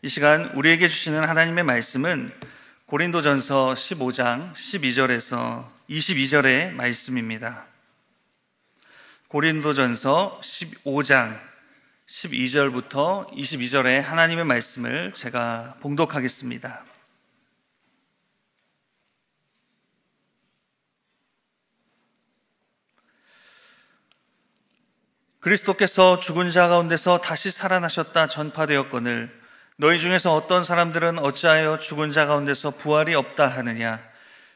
이 시간 우리에게 주시는 하나님의 말씀은 고린도전서 15장 12절에서 22절의 말씀입니다. 고린도전서 15장 12절부터 22절의 하나님의 말씀을 제가 봉독하겠습니다. 그리스도께서 죽은 자 가운데서 다시 살아나셨다 전파되었거늘 너희 중에서 어떤 사람들은 어찌하여 죽은 자 가운데서 부활이 없다 하느냐.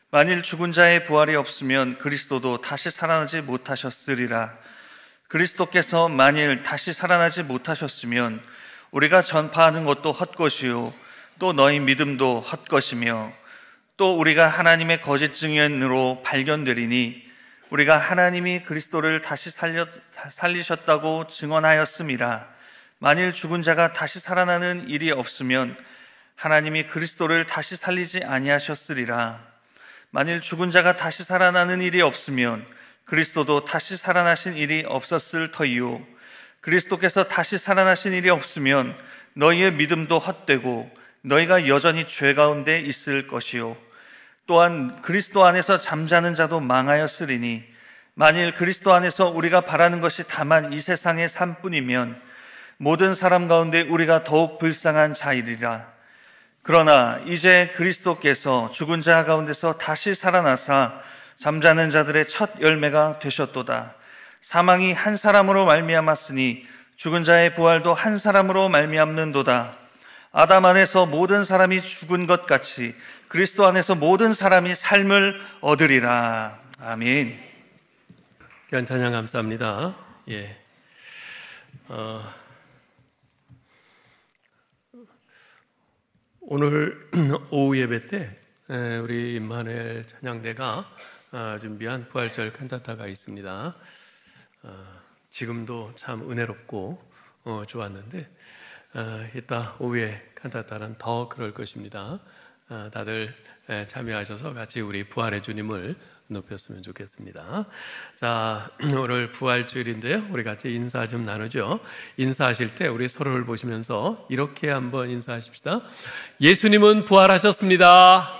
만일 죽은 자의 부활이 없으면 그리스도도 다시 살아나지 못하셨으리라. 그리스도께서 만일 다시 살아나지 못하셨으면 우리가 전파하는 것도 헛것이요 또 너희 믿음도 헛것이며 또 우리가 하나님의 거짓 증인으로 발견되리니 우리가 하나님이 그리스도를 다시 살리셨다고 증언하였음이라. 만일 죽은 자가 다시 살아나는 일이 없으면 하나님이 그리스도를 다시 살리지 아니하셨으리라. 만일 죽은 자가 다시 살아나는 일이 없으면 그리스도도 다시 살아나신 일이 없었을 터이요 그리스도께서 다시 살아나신 일이 없으면 너희의 믿음도 헛되고 너희가 여전히 죄 가운데 있을 것이요 또한 그리스도 안에서 잠자는 자도 망하였으리니 만일 그리스도 안에서 우리가 바라는 것이 다만 이 세상의 삶뿐이면 모든 사람 가운데 우리가 더욱 불쌍한 자이리라. 그러나 이제 그리스도께서 죽은 자 가운데서 다시 살아나사 잠자는 자들의 첫 열매가 되셨도다. 사망이 한 사람으로 말미암았으니 죽은 자의 부활도 한 사람으로 말미암는도다. 아담 안에서 모든 사람이 죽은 것 같이 그리스도 안에서 모든 사람이 삶을 얻으리라. 아멘. 귀한 찬양 감사합니다. 오늘 오후 예배 때 우리 임마누엘 찬양대가 준비한 부활절 칸타타가 있습니다. 지금도 참 은혜롭고 좋았는데 이따 오후에 칸타타는 더 그럴 것입니다. 다들 참여하셔서 같이 우리 부활의 주님을 높였으면 좋겠습니다. 자, 오늘 부활주일인데요. 우리 같이 인사 좀 나누죠. 인사하실 때 우리 서로를 보시면서 이렇게 한번 인사하십시다. 예수님은 부활하셨습니다.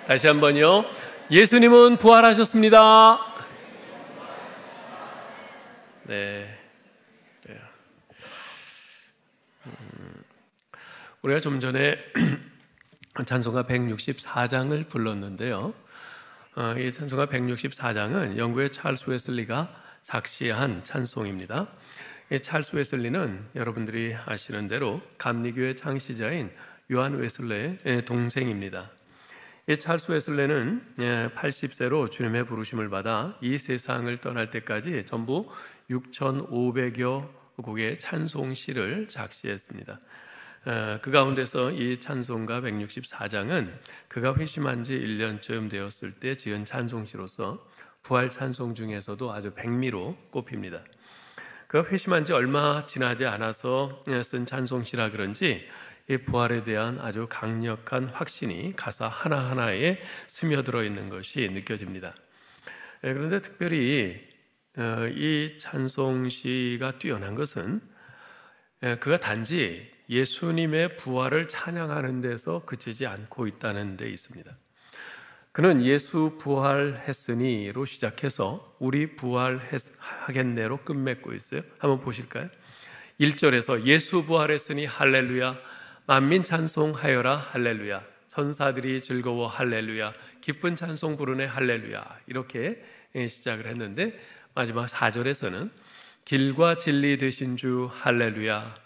다시 한번요. 예수님은 부활하셨습니다. 네. 우리가 좀 전에 찬송가 164장을 불렀는데요. 이 찬송가 164장은 영국의 찰스 웨슬리가 작시한 찬송입니다. 이 찰스 웨슬리는 여러분들이 아시는 대로 감리교의 창시자인 요한 웨슬레의 동생입니다. 이 찰스 웨슬레는 80세로 주님의 부르심을 받아 이 세상을 떠날 때까지 전부 6,500여 곡의 찬송시를 작시했습니다. 그 가운데서 이 찬송가 164장은 그가 회심한 지 1년쯤 되었을 때 지은 찬송시로서 부활 찬송 중에서도 아주 백미로 꼽힙니다. 그가 회심한 지 얼마 지나지 않아서 쓴 찬송시라 그런지 이 부활에 대한 아주 강력한 확신이 가사 하나하나에 스며들어 있는 것이 느껴집니다. 그런데 특별히 이 찬송시가 뛰어난 것은 그가 단지 예수님의 부활을 찬양하는 데서 그치지 않고 있다는 데 있습니다. 그는 예수 부활했으니로 시작해서 우리 부활하겠네로 끝맺고 있어요. 한번 보실까요? 1절에서 예수 부활했으니 할렐루야, 만민 찬송하여라 할렐루야, 천사들이 즐거워 할렐루야, 기쁜 찬송 부르네 할렐루야, 이렇게 시작을 했는데 마지막 4절에서는 길과 진리 되신 주 할렐루야,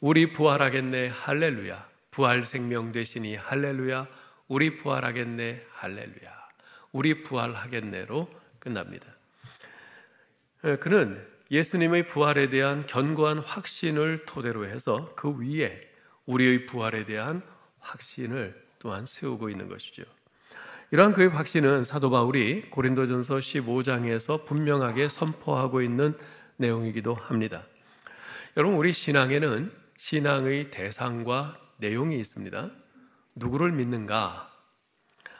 우리 부활하겠네 할렐루야, 부활 생명 되시니 할렐루야, 우리 부활하겠네 할렐루야, 우리 부활하겠네로 끝납니다. 그는 예수님의 부활에 대한 견고한 확신을 토대로 해서 그 위에 우리의 부활에 대한 확신을 또한 세우고 있는 것이죠. 이러한 그의 확신은 사도 바울이 고린도전서 15장에서 분명하게 선포하고 있는 내용이기도 합니다. 여러분, 우리 신앙에는 신앙의 대상과 내용이 있습니다. 누구를 믿는가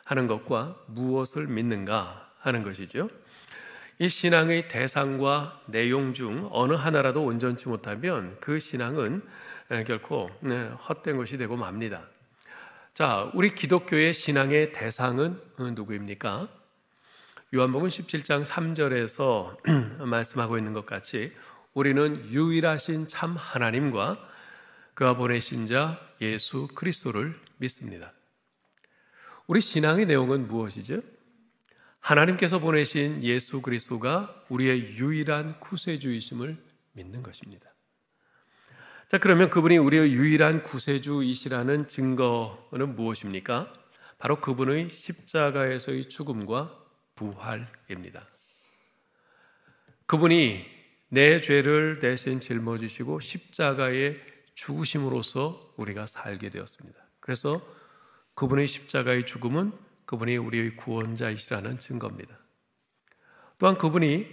하는 것과 무엇을 믿는가 하는 것이죠. 이 신앙의 대상과 내용 중 어느 하나라도 온전치 못하면 그 신앙은 결코 헛된 것이 되고 맙니다. 자, 우리 기독교의 신앙의 대상은 누구입니까? 요한복음 17장 3절에서 말씀하고 있는 것 같이 우리는 유일하신 참 하나님과 그가 보내신 자 예수 그리스도를 믿습니다. 우리 신앙의 내용은 무엇이죠? 하나님께서 보내신 예수 그리스도가 우리의 유일한 구세주이심을 믿는 것입니다. 자, 그러면 그분이 우리의 유일한 구세주이시라는 증거는 무엇입니까? 바로 그분의 십자가에서의 죽음과 부활입니다. 그분이 내 죄를 대신 짊어지시고 십자가에 죽으심으로써 우리가 살게 되었습니다. 그래서 그분의 십자가의 죽음은 그분이 우리의 구원자이시라는 증거입니다. 또한 그분이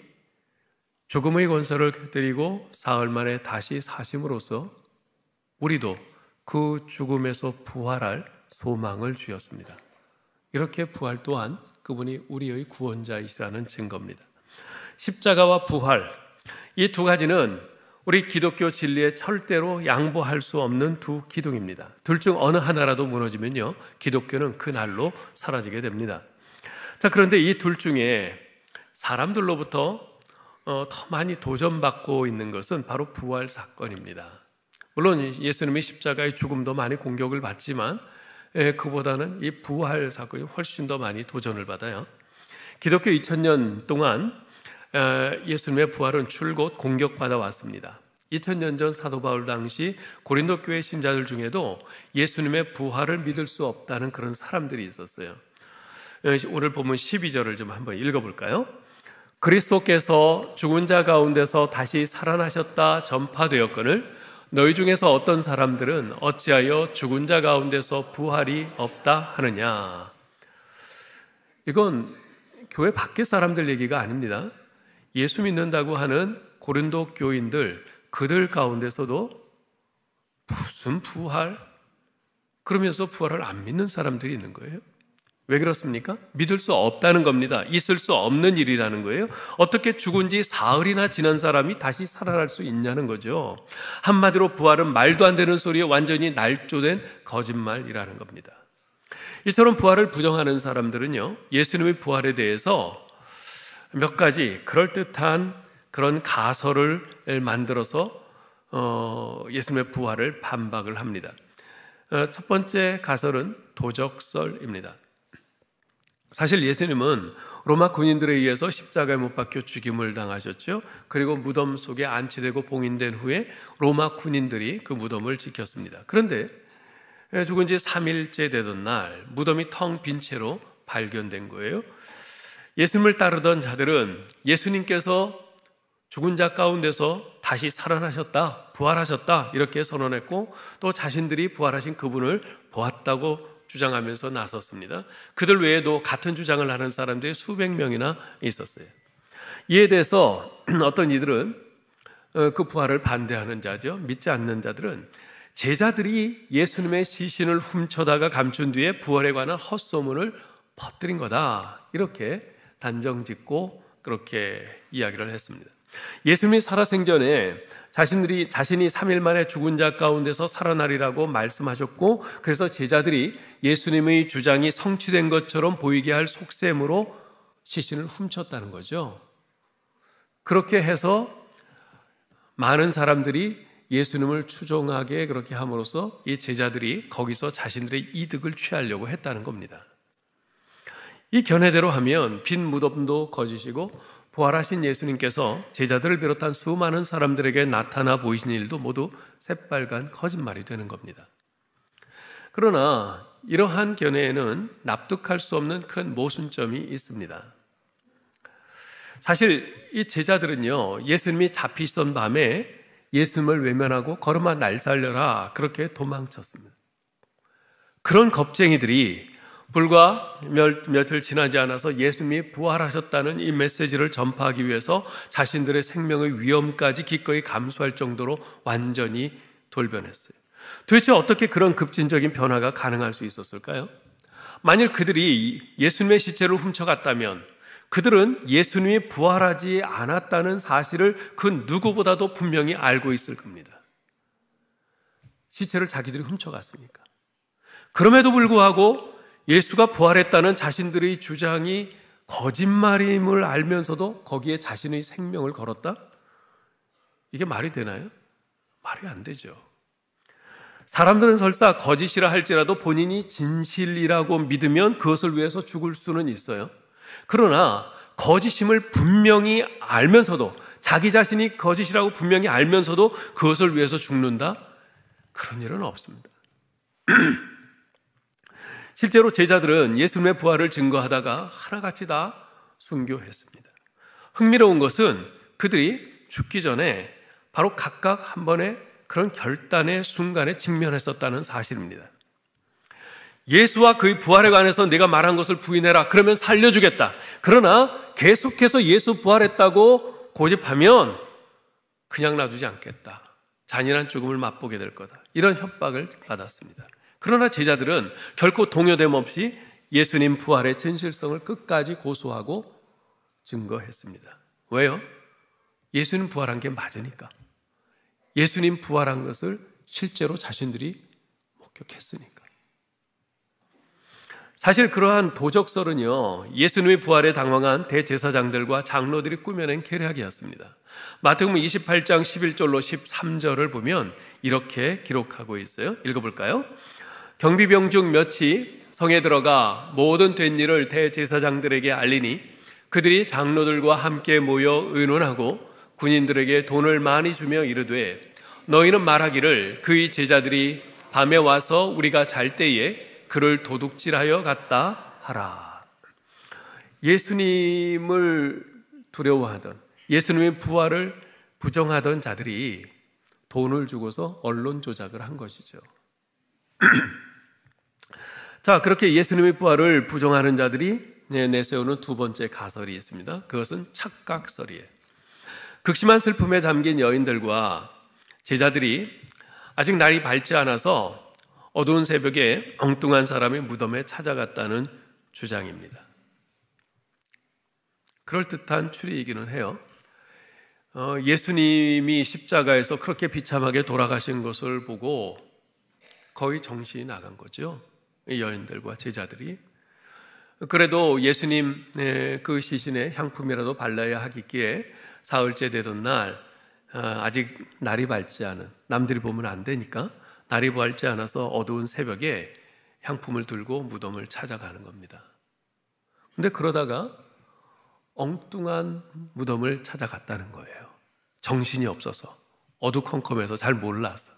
죽음의 권세를 깨뜨리고 사흘 만에 다시 사심으로써 우리도 그 죽음에서 부활할 소망을 주었습니다. 이렇게 부활 또한 그분이 우리의 구원자이시라는 증거입니다. 십자가와 부활, 이 두 가지는 우리 기독교 진리에 절대로 양보할 수 없는 두 기둥입니다. 둘 중 어느 하나라도 무너지면요, 기독교는 그날로 사라지게 됩니다. 자, 그런데 이 둘 중에 사람들로부터 더 많이 도전받고 있는 것은 바로 부활 사건입니다. 물론 예수님의 십자가의 죽음도 많이 공격을 받지만 그보다는 이 부활 사건이 훨씬 더 많이 도전을 받아요. 기독교 2000년 동안 예수님의 부활은 줄곧 공격받아 왔습니다. 2000년 전 사도 바울 당시 고린도 교회 신자들 중에도 예수님의 부활을 믿을 수 없다는 그런 사람들이 있었어요. 오늘 보면 12절을 좀 한번 읽어볼까요? 그리스도께서 죽은 자 가운데서 다시 살아나셨다 전파되었거늘 너희 중에서 어떤 사람들은 어찌하여 죽은 자 가운데서 부활이 없다 하느냐. 이건 교회 밖의 사람들 얘기가 아닙니다. 예수 믿는다고 하는 고린도 교인들, 그들 가운데서도 무슨 부활? 그러면서 부활을 안 믿는 사람들이 있는 거예요. 왜 그렇습니까? 믿을 수 없다는 겁니다. 있을 수 없는 일이라는 거예요. 어떻게 죽은 지 사흘이나 지난 사람이 다시 살아날 수 있냐는 거죠. 한마디로 부활은 말도 안 되는 소리에 완전히 날조된 거짓말이라는 겁니다. 이처럼 부활을 부정하는 사람들은요, 예수님의 부활에 대해서 몇 가지 그럴듯한 그런 가설을 만들어서 예수님의 부활을 반박을 합니다. 첫 번째 가설은 도적설입니다. 사실 예수님은 로마 군인들에 의해서 십자가에 못 박혀 죽임을 당하셨죠. 그리고 무덤 속에 안치되고 봉인된 후에 로마 군인들이 그 무덤을 지켰습니다. 그런데 죽은 지 3일째 되던 날 무덤이 텅 빈 채로 발견된 거예요. 예수님을 따르던 자들은 예수님께서 죽은 자 가운데서 다시 살아나셨다, 부활하셨다 이렇게 선언했고 또 자신들이 부활하신 그분을 보았다고 주장하면서 나섰습니다. 그들 외에도 같은 주장을 하는 사람들이 수백 명이나 있었어요. 이에 대해서 어떤 이들은 그 부활을 반대하는 자죠. 믿지 않는 자들은 제자들이 예수님의 시신을 훔쳐다가 감춘 뒤에 부활에 관한 헛소문을 퍼뜨린 거다. 이렇게 단정짓고 그렇게 이야기를 했습니다. 예수님이 살아생전에 자신이 3일 만에 죽은 자 가운데서 살아나리라고 말씀하셨고 그래서 제자들이 예수님의 주장이 성취된 것처럼 보이게 할 속셈으로 시신을 훔쳤다는 거죠. 그렇게 해서 많은 사람들이 예수님을 추종하게 그렇게 함으로써 이 제자들이 거기서 자신들의 이득을 취하려고 했다는 겁니다. 이 견해대로 하면 빈 무덤도 거짓이고 부활하신 예수님께서 제자들을 비롯한 수많은 사람들에게 나타나 보이신 일도 모두 새빨간 거짓말이 되는 겁니다. 그러나 이러한 견해에는 납득할 수 없는 큰 모순점이 있습니다. 사실 이 제자들은요, 예수님이 잡히시던 밤에 예수님을 외면하고 걸음아 날 살려라 그렇게 도망쳤습니다. 그런 겁쟁이들이 불과 며칠 지나지 않아서 예수님이 부활하셨다는 이 메시지를 전파하기 위해서 자신들의 생명의 위험까지 기꺼이 감수할 정도로 완전히 돌변했어요. 도대체 어떻게 그런 급진적인 변화가 가능할 수 있었을까요? 만일 그들이 예수님의 시체를 훔쳐갔다면 그들은 예수님이 부활하지 않았다는 사실을 그 누구보다도 분명히 알고 있을 겁니다. 시체를 자기들이 훔쳐갔으니까. 그럼에도 불구하고 예수가 부활했다는 자신들의 주장이 거짓말임을 알면서도 거기에 자신의 생명을 걸었다? 이게 말이 되나요? 말이 안 되죠. 사람들은 설사 거짓이라 할지라도 본인이 진실이라고 믿으면 그것을 위해서 죽을 수는 있어요. 그러나 거짓임을 분명히 알면서도, 자기 자신이 거짓이라고 분명히 알면서도 그것을 위해서 죽는다? 그런 일은 없습니다. 실제로 제자들은 예수님의 부활을 증거하다가 하나같이 다 순교했습니다. 흥미로운 것은 그들이 죽기 전에 바로 각각 한 번의 그런 결단의 순간에 직면했었다는 사실입니다. 예수와 그의 부활에 관해서 내가 말한 것을 부인해라. 그러면 살려주겠다. 그러나 계속해서 예수 부활했다고 고집하면 그냥 놔두지 않겠다. 잔인한 죽음을 맛보게 될 거다. 이런 협박을 받았습니다. 그러나 제자들은 결코 동요됨 없이 예수님 부활의 진실성을 끝까지 고수하고 증거했습니다. 왜요? 예수님 부활한 게 맞으니까. 예수님 부활한 것을 실제로 자신들이 목격했으니까. 사실 그러한 도적설은요, 예수님의 부활에 당황한 대제사장들과 장로들이 꾸며낸 계략이었습니다. 마태복음 28장 11절로 13절을 보면 이렇게 기록하고 있어요. 읽어볼까요? 경비병 중 몇이 성에 들어가 모든 된 일을 대제사장들에게 알리니 그들이 장로들과 함께 모여 의논하고 군인들에게 돈을 많이 주며 이르되 너희는 말하기를 그의 제자들이 밤에 와서 우리가 잘 때에 그를 도둑질하여 갔다 하라. 예수님을 두려워하던, 예수님의 부활을 부정하던 자들이 돈을 주고서 언론 조작을 한 것이죠. 자, 그렇게 예수님의 부활을 부정하는 자들이 내세우는 두 번째 가설이 있습니다. 그것은 착각설이에요. 극심한 슬픔에 잠긴 여인들과 제자들이 아직 날이 밝지 않아서 어두운 새벽에 엉뚱한 사람이 무덤에 찾아갔다는 주장입니다. 그럴듯한 추리이기는 해요. 예수님이 십자가에서 그렇게 비참하게 돌아가신 것을 보고 거의 정신이 나간 거죠. 이 여인들과 제자들이. 그래도 예수님 그 시신에 향품이라도 발라야 하기에 사흘째 되던 날, 아직 날이 밝지 않은, 남들이 보면 안 되니까 날이 밝지 않아서 어두운 새벽에 향품을 들고 무덤을 찾아가는 겁니다. 근데 그러다가 엉뚱한 무덤을 찾아갔다는 거예요. 정신이 없어서, 어두컴컴해서 잘 몰라서.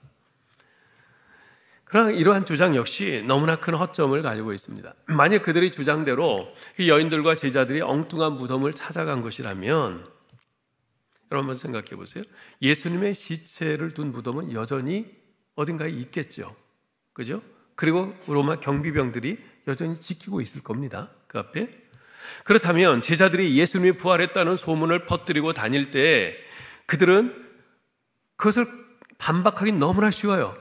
그러나 이러한 주장 역시 너무나 큰 허점을 가지고 있습니다. 만약 그들의 주장대로 이 여인들과 제자들이 엉뚱한 무덤을 찾아간 것이라면, 여러분 한번 생각해 보세요. 예수님의 시체를 둔 무덤은 여전히 어딘가에 있겠죠. 그죠? 그리고 로마 경비병들이 여전히 지키고 있을 겁니다. 그 앞에. 그렇다면 제자들이 예수님이 부활했다는 소문을 퍼뜨리고 다닐 때 그들은 그것을 반박하기 너무나 쉬워요.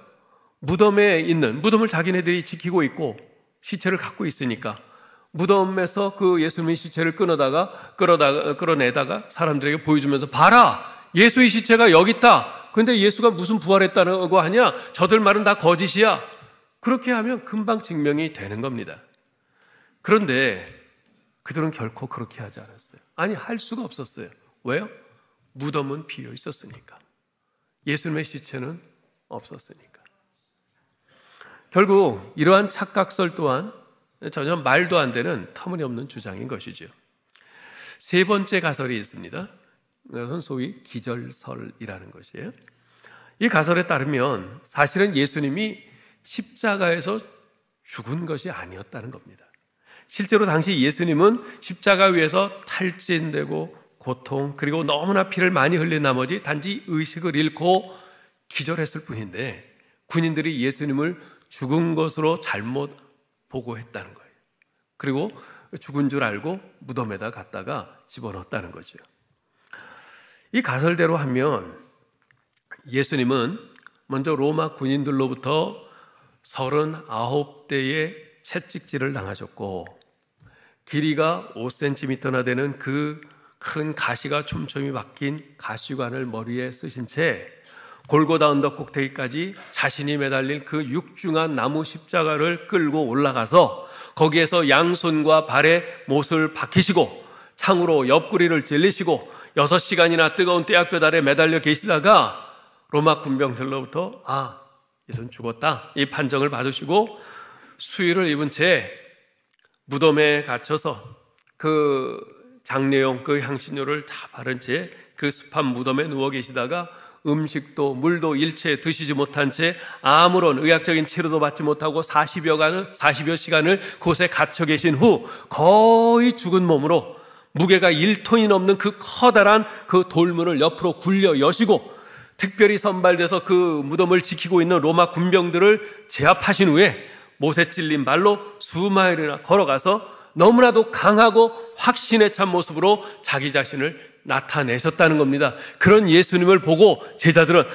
무덤을 자기네들이 지키고 있고 시체를 갖고 있으니까 무덤에서 그 예수님의 시체를 끌어내다가 사람들에게 보여주면서 봐라! 예수의 시체가 여기 있다! 근데 예수가 무슨 부활했다고 하냐? 저들 말은 다 거짓이야. 그렇게 하면 금방 증명이 되는 겁니다. 그런데 그들은 결코 그렇게 하지 않았어요. 아니, 할 수가 없었어요. 왜요? 무덤은 비어 있었으니까. 예수님의 시체는 없었으니까. 결국 이러한 착각설 또한 전혀 말도 안 되는 터무니없는 주장인 것이죠. 세 번째 가설이 있습니다. 이것은 소위 기절설이라는 것이에요. 이 가설에 따르면 사실은 예수님이 십자가에서 죽은 것이 아니었다는 겁니다. 실제로 당시 예수님은 십자가 위에서 탈진되고 고통, 그리고 너무나 피를 많이 흘린 나머지 단지 의식을 잃고 기절했을 뿐인데 군인들이 예수님을 죽은 것으로 잘못 보고했다는 거예요. 그리고 죽은 줄 알고 무덤에다 갖다가 집어넣었다는 거죠. 이 가설대로 하면 예수님은 먼저 로마 군인들로부터 39대의 채찍질을 당하셨고 길이가 5cm나 되는 그 큰 가시가 촘촘히 박힌 가시관을 머리에 쓰신 채 골고다 언덕 꼭대기까지 자신이 매달린 그 육중한 나무 십자가를 끌고 올라가서 거기에서 양손과 발에 못을 박히시고 창으로 옆구리를 찔리시고 6시간이나 뜨거운 떼약볕 아래 매달려 계시다가 로마 군병들로부터 예수는 죽었다, 이 판정을 받으시고 수의를 입은 채 무덤에 갇혀서 그 장례용 그 향신료를 다 바른 채 그 습한 무덤에 누워 계시다가 음식도 물도 일체 드시지 못한 채 아무런 의학적인 치료도 받지 못하고 40여 시간을 그곳에 갇혀 계신 후 거의 죽은 몸으로 무게가 1톤이 넘는 그 커다란 그 돌문을 옆으로 굴려 여시고 특별히 선발돼서 그 무덤을 지키고 있는 로마 군병들을 제압하신 후에 못에 찔린 발로 수마일이나 걸어가서 너무나도 강하고 확신에 찬 모습으로 자기 자신을 나타내셨다는 겁니다. 그런 예수님을 보고 제자들은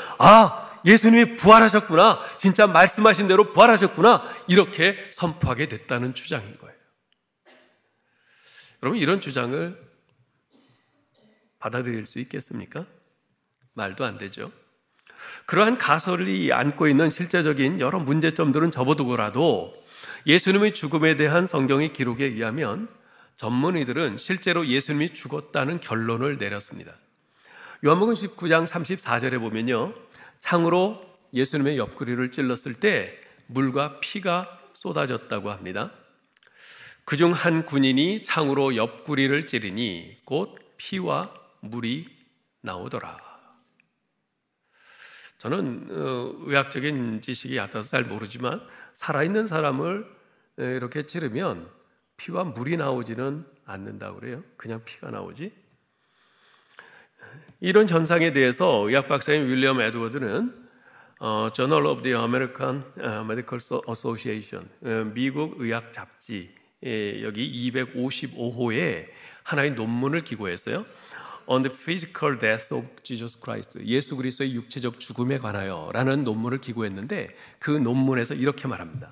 예수님이 부활하셨구나, 진짜 말씀하신 대로 부활하셨구나, 이렇게 선포하게 됐다는 주장인 거예요. 여러분, 이런 주장을 받아들일 수 있겠습니까? 말도 안 되죠. 그러한 가설이 안고 있는 실제적인 여러 문제점들은 접어두고라도 예수님의 죽음에 대한 성경의 기록에 의하면 전문의들은 실제로 예수님이 죽었다는 결론을 내렸습니다. 요한복음 19장 34절에 보면요, 창으로 예수님의 옆구리를 찔렀을 때 물과 피가 쏟아졌다고 합니다. 그중 한 군인이 창으로 옆구리를 찌르니 곧 피와 물이 나오더라. 저는 의학적인 지식이 얕아서 잘 모르지만 살아있는 사람을 이렇게 찌르면 피와 물이 나오지는 않는다고 그래요. 그냥 피가 나오지. 이런 현상에 대해서 의학 박사인 윌리엄 에드워드는 Journal of the American Medical Association, 미국 의학 잡지 여기 255호에 하나의 논문을 기고했어요. On the physical death of Jesus Christ, 예수 그리스도의 육체적 죽음에 관하여 라는 논문을 기고했는데 그 논문에서 이렇게 말합니다.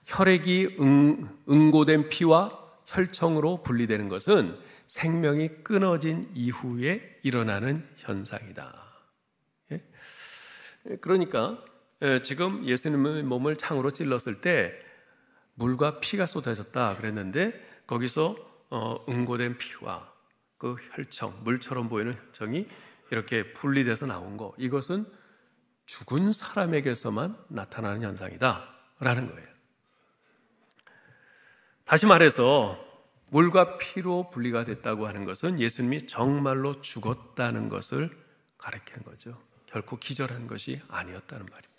혈액이 응고된 피와 혈청으로 분리되는 것은 생명이 끊어진 이후에 일어나는 현상이다. 그러니까 지금 예수님의 몸을 창으로 찔렀을 때 물과 피가 쏟아졌다 그랬는데 거기서 응고된 피와 그 혈청, 물처럼 보이는 혈청이 이렇게 분리돼서 나온 거, 이것은 죽은 사람에게서만 나타나는 현상이다 라는 거예요. 다시 말해서 물과 피로 분리가 됐다고 하는 것은 예수님이 정말로 죽었다는 것을 가리키는 거죠. 결코 기절한 것이 아니었다는 말입니다.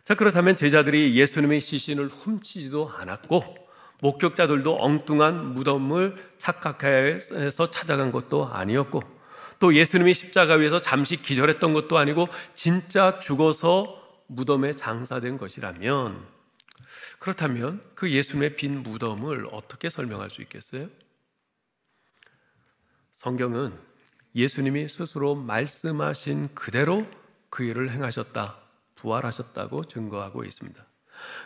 자, 그렇다면 제자들이 예수님의 시신을 훔치지도 않았고 목격자들도 엉뚱한 무덤을 착각해서 찾아간 것도 아니었고 또 예수님이 십자가 위에서 잠시 기절했던 것도 아니고 진짜 죽어서 무덤에 장사된 것이라면, 그렇다면 그 예수님의 빈 무덤을 어떻게 설명할 수 있겠어요? 성경은 예수님이 스스로 말씀하신 그대로 그 일을 행하셨다, 부활하셨다고 증거하고 있습니다.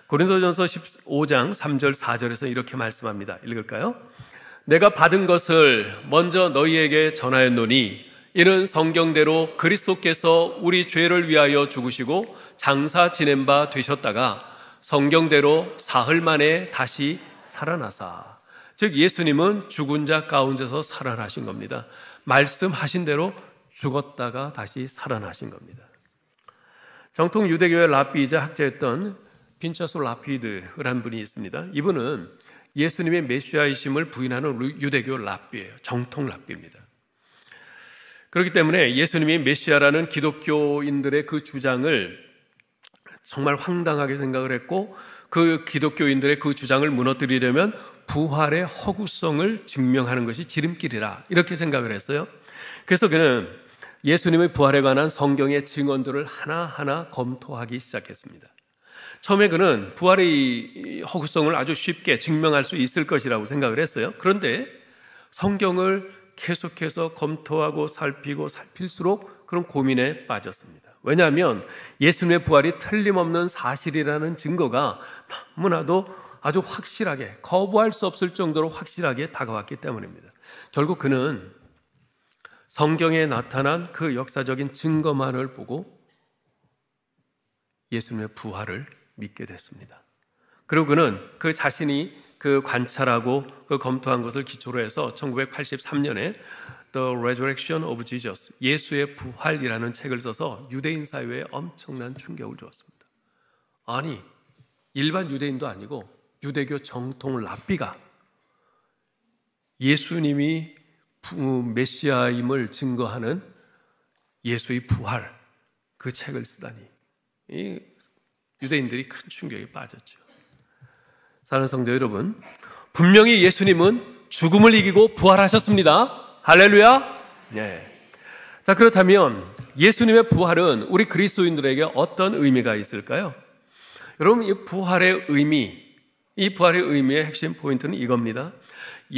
고린도전서 15장 3절 4절에서 이렇게 말씀합니다. 읽을까요? 내가 받은 것을 먼저 너희에게 전하였노니 이는 성경대로 그리스도께서 우리 죄를 위하여 죽으시고 장사 지낸 바 되셨다가 성경대로 사흘 만에 다시 살아나사. 즉 예수님은 죽은 자 가운데서 살아나신 겁니다. 말씀하신 대로 죽었다가 다시 살아나신 겁니다. 정통 유대교의 랍비이자 학자였던 빈처스 라피드라는 분이 있습니다. 이분은 예수님의 메시아이심을 부인하는 유대교 랍비예요. 정통 랍비입니다. 그렇기 때문에 예수님이 메시아라는 기독교인들의 그 주장을 정말 황당하게 생각을 했고 그 기독교인들의 그 주장을 무너뜨리려면 부활의 허구성을 증명하는 것이 지름길이라 이렇게 생각을 했어요. 그래서 그는 예수님의 부활에 관한 성경의 증언들을 하나하나 검토하기 시작했습니다. 처음에 그는 부활의 허구성을 아주 쉽게 증명할 수 있을 것이라고 생각을 했어요. 그런데 성경을 계속해서 검토하고 살필수록 그런 고민에 빠졌습니다. 왜냐하면 예수님의 부활이 틀림없는 사실이라는 증거가 너무나도 아주 확실하게, 거부할 수 없을 정도로 확실하게 다가왔기 때문입니다. 결국 그는 성경에 나타난 그 역사적인 증거만을 보고 예수님의 부활을 믿게 됐습니다. 그리고 그는 그 자신이 그 관찰하고 그 검토한 것을 기초로 해서 1983년에 The Resurrection of Jesus, 예수의 부활이라는 책을 써서 유대인 사회에 엄청난 충격을 주었습니다. 아니, 일반 유대인도 아니고 유대교 정통 랍비가 예수님이 메시아임을 증거하는 예수의 부활, 그 책을 쓰다니, 이 유대인들이 큰 충격에 빠졌죠. 사랑하는 성도 여러분, 분명히 예수님은 죽음을 이기고 부활하셨습니다. 할렐루야. 네. 자, 그렇다면 예수님의 부활은 우리 그리스도인들에게 어떤 의미가 있을까요? 여러분, 이 부활의 의미의 핵심 포인트는 이겁니다.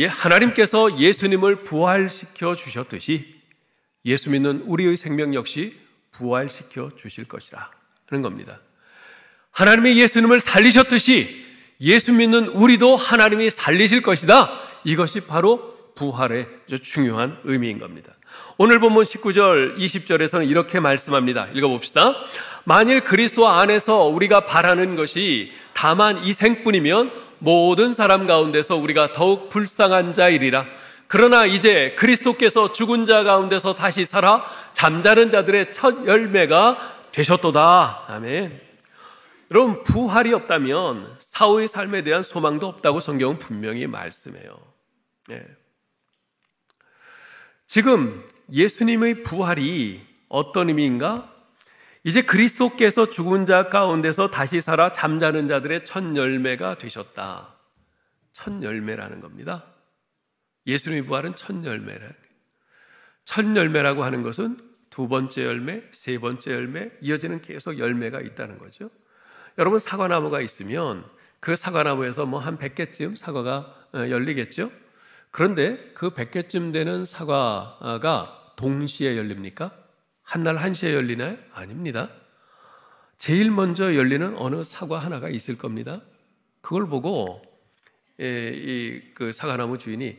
하나님께서 예수님을 부활시켜 주셨듯이 예수 믿는 우리의 생명 역시 부활시켜 주실 것이라 하는 겁니다. 하나님이 예수님을 살리셨듯이 예수 믿는 우리도 하나님이 살리실 것이다. 이것이 바로 부활의 아주 중요한 의미인 겁니다. 오늘 본문 19절, 20절에서는 이렇게 말씀합니다. 읽어봅시다. 만일 그리스도 안에서 우리가 바라는 것이 다만 이 생뿐이면 모든 사람 가운데서 우리가 더욱 불쌍한 자이리라. 그러나 이제 그리스도께서 죽은 자 가운데서 다시 살아 잠자는 자들의 첫 열매가 되셨도다. 아멘. 여러분, 부활이 없다면 사후의 삶에 대한 소망도 없다고 성경은 분명히 말씀해요. 네. 지금 예수님의 부활이 어떤 의미인가? 이제 그리스도께서 죽은 자 가운데서 다시 살아 잠자는 자들의 첫 열매가 되셨다. 첫 열매라는 겁니다. 예수님의 부활은 첫 열매라. 첫 열매라고 하는 것은 두 번째 열매, 세 번째 열매, 이어지는 계속 열매가 있다는 거죠. 여러분, 사과나무가 있으면 그 사과나무에서 뭐 한 100개쯤 사과가 열리겠죠? 그런데 그 100개쯤 되는 사과가 동시에 열립니까? 한날 한시에 열리나요? 아닙니다. 제일 먼저 열리는 어느 사과 하나가 있을 겁니다. 그걸 보고 그 사과나무 주인이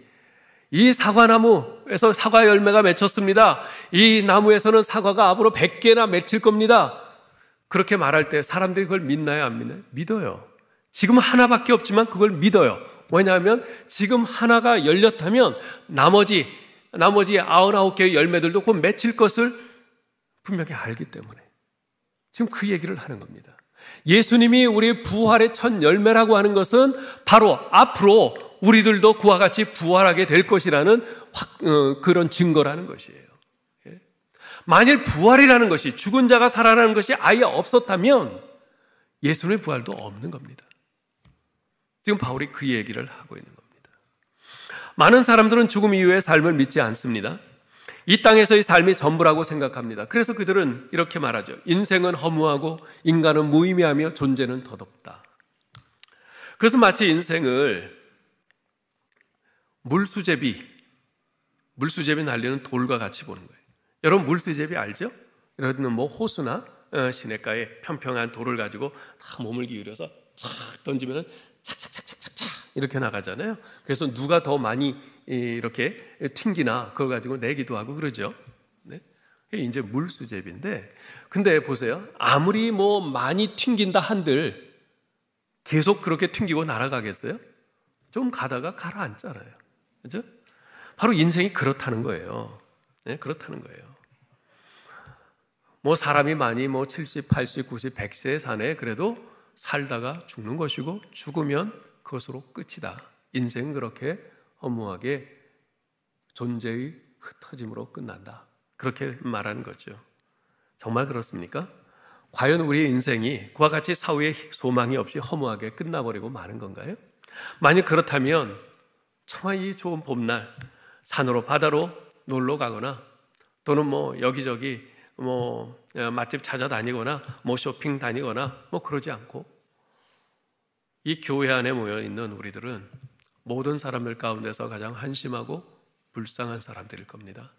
이 사과나무에서 사과 열매가 맺혔습니다. 이 나무에서는 사과가 앞으로 100개나 맺힐 겁니다. 그렇게 말할 때 사람들이 그걸 믿나요? 안 믿나요? 믿어요. 지금 하나밖에 없지만 그걸 믿어요. 왜냐하면 지금 하나가 열렸다면 나머지 99개의 열매들도 곧 맺힐 것을 분명히 알기 때문에 지금 그 얘기를 하는 겁니다. 예수님이 우리 부활의 첫 열매라고 하는 것은 바로 앞으로 우리들도 그와 같이 부활하게 될 것이라는 그런 증거라는 것이에요. 만일 부활이라는 것이, 죽은 자가 살아나는 것이 아예 없었다면 예수님의 부활도 없는 겁니다. 지금 바울이 그 얘기를 하고 있는 겁니다. 많은 사람들은 죽음 이후의 삶을 믿지 않습니다. 이 땅에서의 삶이 전부라고 생각합니다. 그래서 그들은 이렇게 말하죠. 인생은 허무하고 인간은 무의미하며 존재는 덧없다. 그래서 마치 인생을 물수제비 날리는 돌과 같이 보는 거예요. 여러분, 물수제비 알죠? 이런 뭐 호수나 시냇가에 평평한 돌을 가지고 다 몸을 기울여서 착 던지면 착착착착착 이렇게 나가잖아요. 그래서 누가 더 많이 이렇게 튕기나 그걸 가지고 내기도 하고 그러죠. 네? 이게 이제 물수제비인데, 근데 보세요. 아무리 뭐 많이 튕긴다 한들 계속 그렇게 튕기고 날아가겠어요? 좀 가다가 가라앉잖아요. 그죠? 바로 인생이 그렇다는 거예요. 네, 그렇다는 거예요. 뭐 사람이 많이 뭐 70, 80, 90, 100세에 사네. 그래도 살다가 죽는 것이고 죽으면 그것으로 끝이다. 인생은 그렇게 허무하게 존재의 흩어짐으로 끝난다. 그렇게 말하는 거죠. 정말 그렇습니까? 과연 우리의 인생이 그와 같이 사후에 소망이 없이 허무하게 끝나버리고 마는 건가요? 만약 그렇다면 정말 이 좋은 봄날 산으로 바다로 놀러 가거나 또는 뭐 여기저기 뭐 맛집 찾아다니거나 뭐 쇼핑 다니거나 뭐 그러지 않고 이 교회 안에 모여 있는 우리들은 모든 사람들 가운데서 가장 한심하고 불쌍한 사람들일 겁니다.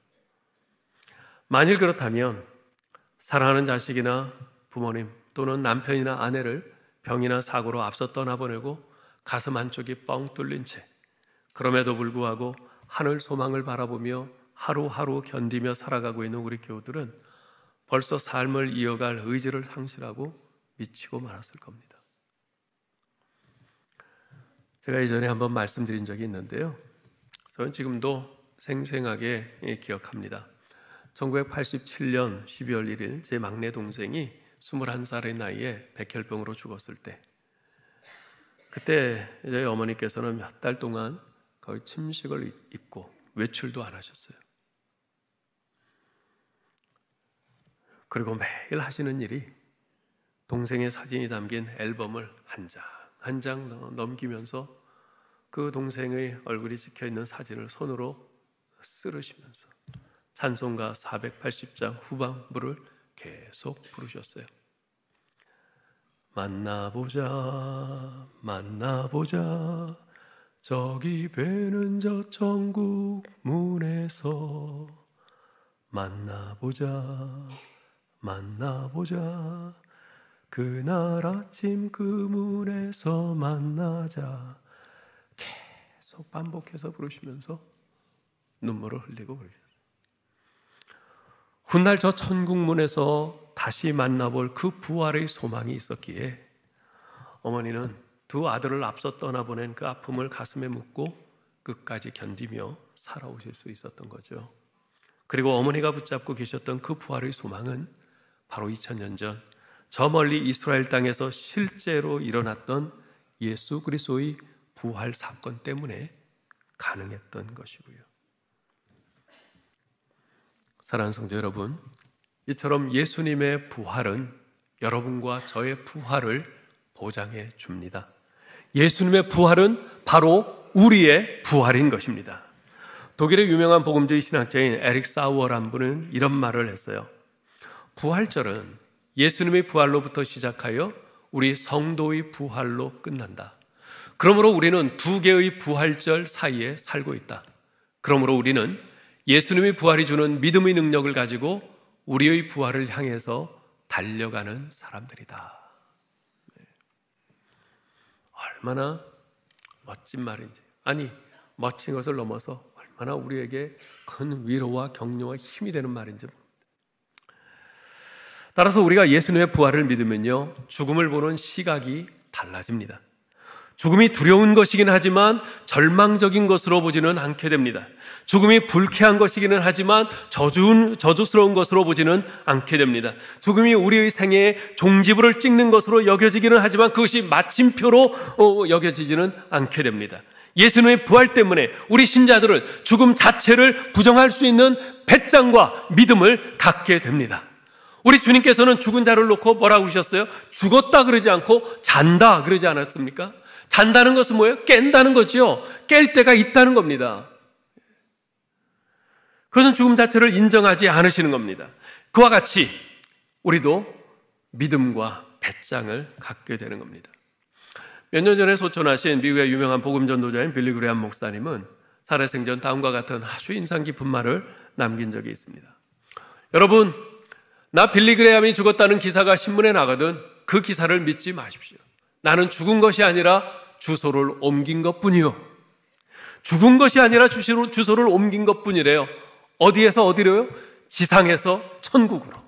만일 그렇다면 사랑하는 자식이나 부모님 또는 남편이나 아내를 병이나 사고로 앞서 떠나보내고 가슴 한쪽이 뻥 뚫린 채 그럼에도 불구하고 하늘 소망을 바라보며 하루하루 견디며 살아가고 있는 우리 교우들은 벌써 삶을 이어갈 의지를 상실하고 미치고 말았을 겁니다. 제가 이전에 한번 말씀드린 적이 있는데요, 저는 지금도 생생하게 기억합니다. 1987년 12월 1일 제 막내 동생이 21살의 나이에 백혈병으로 죽었을 때, 그때 저희 어머니께서는 몇 달 동안 거의 침식을 잊고 외출도 안 하셨어요. 그리고 매일 하시는 일이 동생의 사진이 담긴 앨범을 한 장 한 장 넘기면서 그 동생의 얼굴이 찍혀있는 사진을 손으로 쓰르시면서 찬송가 480장 후반부를 계속 부르셨어요. 만나보자 만나보자 저기 배는 저 천국 문에서 만나보자 만나보자 그날 아침 그 문에서 만나자 계속 반복해서 부르시면서 눈물을 흘리고 그러셨어요. 훗날 저 천국 문에서 다시 만나볼 그 부활의 소망이 있었기에 어머니는 두 아들을 앞서 떠나보낸 그 아픔을 가슴에 묻고 끝까지 견디며 살아오실 수 있었던 거죠. 그리고 어머니가 붙잡고 계셨던 그 부활의 소망은 바로 2000년 전 저 멀리 이스라엘 땅에서 실제로 일어났던 예수 그리스도의 부활 사건 때문에 가능했던 것이고요. 사랑하는 성도 여러분, 이처럼 예수님의 부활은 여러분과 저의 부활을 보장해 줍니다. 예수님의 부활은 바로 우리의 부활인 것입니다. 독일의 유명한 복음주의 신학자인 에릭 사우어라는 분은 이런 말을 했어요. 부활절은 예수님의 부활로부터 시작하여 우리 성도의 부활로 끝난다. 그러므로 우리는 두 개의 부활절 사이에 살고 있다. 그러므로 우리는 예수님의 부활이 주는 믿음의 능력을 가지고 우리의 부활을 향해서 달려가는 사람들이다. 얼마나 멋진 말인지, 아니 멋진 것을 넘어서 얼마나 우리에게 큰 위로와 격려와 힘이 되는 말인지. 따라서 우리가 예수님의 부활을 믿으면요, 죽음을 보는 시각이 달라집니다. 죽음이 두려운 것이긴 하지만 절망적인 것으로 보지는 않게 됩니다. 죽음이 불쾌한 것이기는 하지만 저주스러운 것으로 보지는 않게 됩니다. 죽음이 우리의 생애의 종지부를 찍는 것으로 여겨지기는 하지만 그것이 마침표로 여겨지지는 않게 됩니다. 예수님의 부활 때문에 우리 신자들은 죽음 자체를 부정할 수 있는 배짱과 믿음을 갖게 됩니다. 우리 주님께서는 죽은 자를 놓고 뭐라고 하셨어요? 죽었다 그러지 않고 잔다 그러지 않았습니까? 잔다는 것은 뭐예요? 깬다는 거죠. 깰 때가 있다는 겁니다. 그것은 죽음 자체를 인정하지 않으시는 겁니다. 그와 같이 우리도 믿음과 배짱을 갖게 되는 겁니다. 몇 년 전에 소천하신 미국의 유명한 복음 전도자인 빌리 그레이엄 목사님은 살아생전 다음과 같은 아주 인상 깊은 말을 남긴 적이 있습니다. 여러분, 나 빌리 그레이엄이 죽었다는 기사가 신문에 나가든 그 기사를 믿지 마십시오. 나는 죽은 것이 아니라 주소를 옮긴 것뿐이요. 죽은 것이 아니라 주소를 옮긴 것뿐이래요. 어디에서 어디로요? 지상에서 천국으로.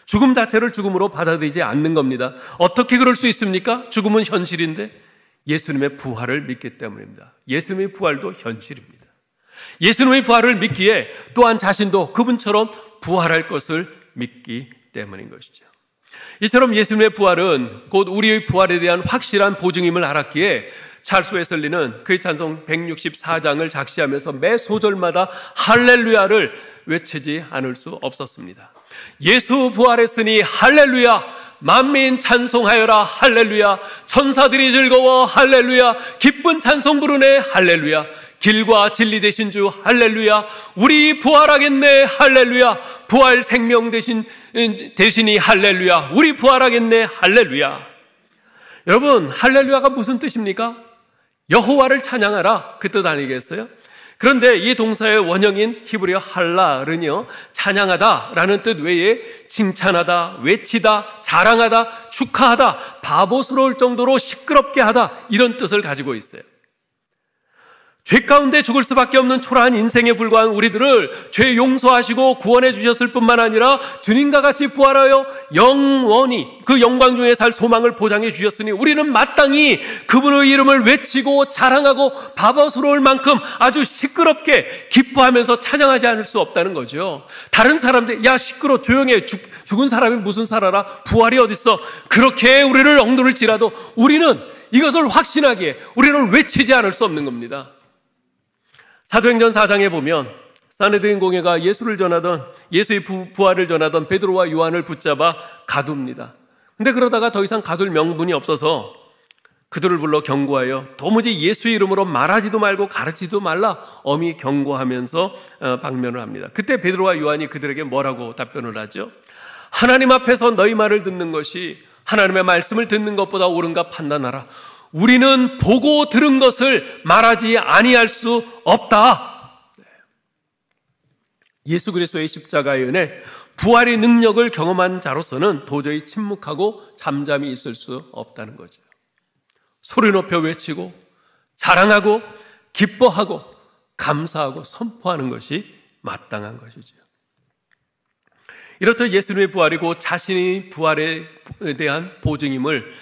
죽음 자체를 죽음으로 받아들이지 않는 겁니다. 어떻게 그럴 수 있습니까? 죽음은 현실인데 예수님의 부활을 믿기 때문입니다. 예수님의 부활도 현실입니다. 예수님의 부활을 믿기에 또한 자신도 그분처럼 부활할 것을 믿기 때문인 것이죠. 이처럼 예수님의 부활은 곧 우리의 부활에 대한 확실한 보증임을 알았기에 찰스 웨슬리는 그의 찬송 164장을 작시하면서 매 소절마다 할렐루야를 외치지 않을 수 없었습니다. 예수 부활했으니 할렐루야, 만민 찬송하여라 할렐루야, 천사들이 즐거워 할렐루야, 기쁜 찬송 부르네 할렐루야, 길과 진리 되신 주 할렐루야, 우리 부활하겠네 할렐루야, 부활 생명 대신이 할렐루야, 우리 부활하겠네 할렐루야. 여러분, 할렐루야가 무슨 뜻입니까? 여호와를 찬양하라, 그 뜻 아니겠어요? 그런데 이 동사의 원형인 히브리어 할랄은요, 찬양하다라는 뜻 외에 칭찬하다, 외치다, 자랑하다, 축하하다, 바보스러울 정도로 시끄럽게 하다, 이런 뜻을 가지고 있어요. 죄 가운데 죽을 수밖에 없는 초라한 인생에 불과한 우리들을 죄 용서하시고 구원해 주셨을 뿐만 아니라 주님과 같이 부활하여 영원히 그 영광 중에 살 소망을 보장해 주셨으니 우리는 마땅히 그분의 이름을 외치고 자랑하고 바보스러울 만큼 아주 시끄럽게 기뻐하면서 찬양하지 않을 수 없다는 거죠. 다른 사람들, 야 시끄러 조용해, 죽은 사람이 무슨 살아라, 부활이 어딨어, 그렇게 우리를 엉도를질라도 우리는 이것을 확신하기에 우리는 외치지 않을 수 없는 겁니다. 사도행전 4장에 보면 사네드린 공회가 예수의 부활을 전하던 베드로와 요한을 붙잡아 가둡니다. 근데 그러다가 더 이상 가둘 명분이 없어서 그들을 불러 경고하여 도무지 예수의 이름으로 말하지도 말고 가르치지도 말라 엄히 경고하면서 방면을 합니다. 그때 베드로와 요한이 그들에게 뭐라고 답변을 하죠? 하나님 앞에서 너희 말을 듣는 것이 하나님의 말씀을 듣는 것보다 옳은가 판단하라. 우리는 보고 들은 것을 말하지 아니할 수 없다. 예수 그리스도의 십자가의 은혜, 부활의 능력을 경험한 자로서는 도저히 침묵하고 잠잠히 있을 수 없다는 거죠. 소리 높여 외치고 자랑하고 기뻐하고 감사하고 선포하는 것이 마땅한 것이죠. 이렇듯 예수님의 부활이고 자신의 부활에 대한 보증임을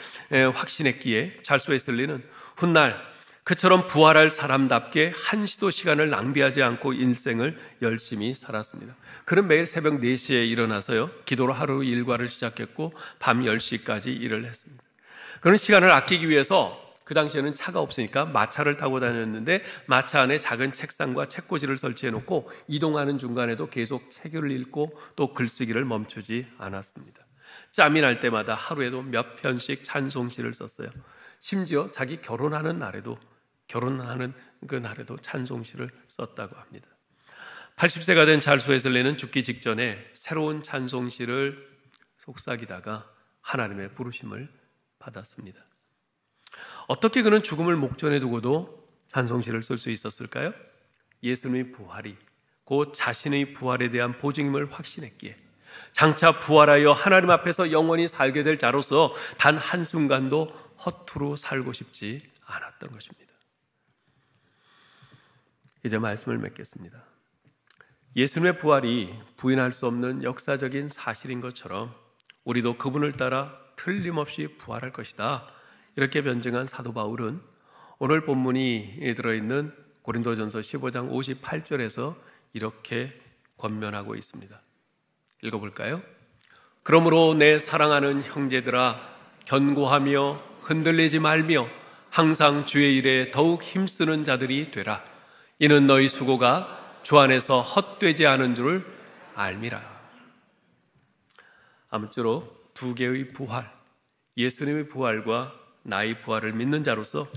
확신했기에 잘소에슬리는 훗날 그처럼 부활할 사람답게 한시도 시간을 낭비하지 않고 인생을 열심히 살았습니다. 그는 매일 새벽 4시에 일어나서요, 기도로 하루 일과를 시작했고 밤 10시까지 일을 했습니다. 그는 시간을 아끼기 위해서 그 당시에는 차가 없으니까 마차를 타고 다녔는데 마차 안에 작은 책상과 책꽂이를 설치해 놓고 이동하는 중간에도 계속 책을 읽고 또 글쓰기를 멈추지 않았습니다. 짬이 날 때마다 하루에도 몇 편씩 찬송시를 썼어요. 심지어 자기 결혼하는 그 날에도 찬송시를 썼다고 합니다. 80세가 된 찰스 웨슬리는 죽기 직전에 새로운 찬송시를 속삭이다가 하나님의 부르심을 받았습니다. 어떻게 그는 죽음을 목전에 두고도 찬송시를 쓸 수 있었을까요? 예수님의 부활이 곧 자신의 부활에 대한 보증임을 확신했기에 장차 부활하여 하나님 앞에서 영원히 살게 될 자로서 단 한순간도 허투루 살고 싶지 않았던 것입니다. 이제 말씀을 맺겠습니다. 예수님의 부활이 부인할 수 없는 역사적인 사실인 것처럼 우리도 그분을 따라 틀림없이 부활할 것이다, 이렇게 변증한 사도 바울은 오늘 본문이 들어있는 고린도전서 15장 58절에서 이렇게 권면하고 있습니다. 읽어볼까요? 그러므로 내 사랑하는 형제들아, 견고하며 흔들리지 말며 항상 주의 일에 더욱 힘쓰는 자들이 되라. 이는 너희 수고가 주 안에서 헛되지 않은 줄을 알미라. 아무쪼록 두 개의 부활, 예수님의 부활과 나의 부활을 믿는 자로서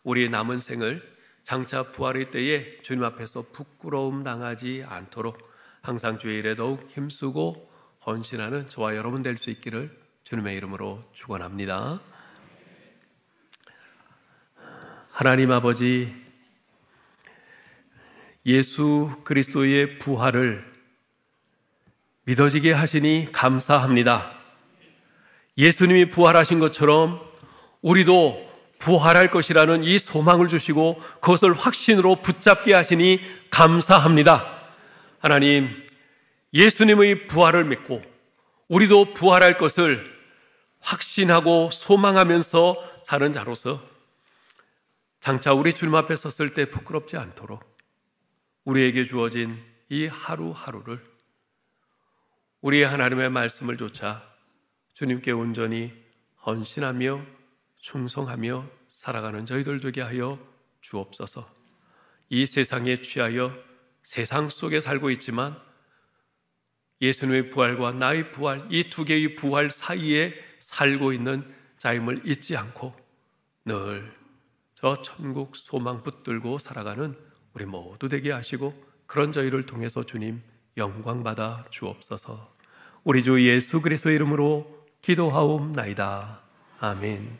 우리의 남은 생을 장차 부활의 때에 주님 앞에서 부끄러움 당하지 않도록 항상 주의 일에 더욱 힘쓰고 헌신하는 저와 여러분 될 수 있기를 주님의 이름으로 축원합니다. 하나님 아버지, 예수 그리스도의 부활을 믿어지게 하시니 감사합니다. 예수님이 부활하신 것처럼 우리도 부활할 것이라는 이 소망을 주시고 그것을 확신으로 붙잡게 하시니 감사합니다. 하나님, 예수님의 부활을 믿고 우리도 부활할 것을 확신하고 소망하면서 사는 자로서 장차 우리 주님 앞에 섰을 때 부끄럽지 않도록 우리에게 주어진 이 하루하루를 우리의 하나님의 말씀을 좇아 주님께 온전히 헌신하며 충성하며 살아가는 저희들 되게 하여 주옵소서. 이 세상에 취하여 세상 속에 살고 있지만 예수님의 부활과 나의 부활, 이 두 개의 부활 사이에 살고 있는 자임을 잊지 않고 늘 저 천국 소망 붙들고 살아가는 우리 모두 되게 하시고 그런 저희를 통해서 주님 영광 받아 주옵소서. 우리 주 예수 그리스도의 이름으로 기도하옵나이다. 아멘.